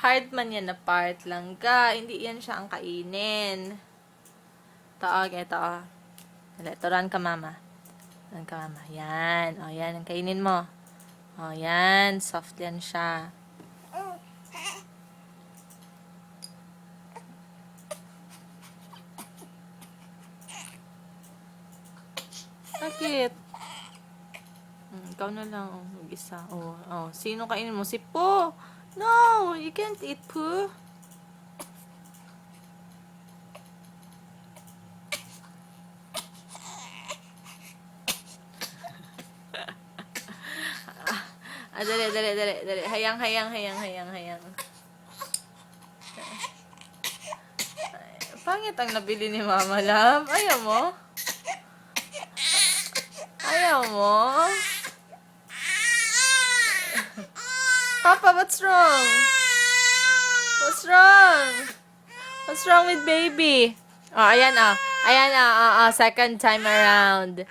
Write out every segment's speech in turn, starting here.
Hard man yan na part lang ka. Hindi yan siya ang kainin. Ito, ito. Turuan ka, mama. Turuan ka, mama. Yan. O, yan. Ang kainin mo. O, yan. Soft yan siya. Bakit? Ikaw na lang. Mag-isa. Sino kainin mo? Si Po. No, you can't eat Po. Dali. Hayang. Pangit ang nabili ni Mama Love. Ayaw mo? Papa, what's wrong? What's wrong with baby? Ayan. Second time around.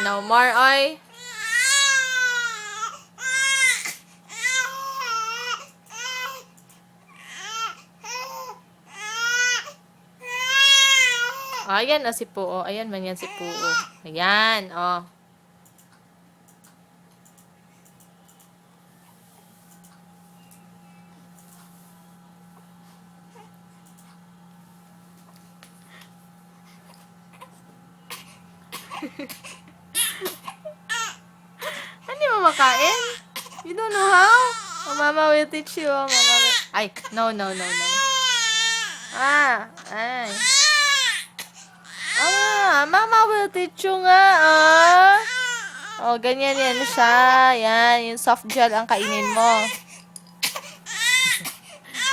No more, oy. Ayan, si Po. Ayan man yan si Po. Ayan, Hindi mo makain? You don't know how? Mama will teach you. Ay, no. Ay. Mama will teach you nga, ganyan yan siya. Yan, yung soft gel ang kainin mo.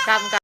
Come.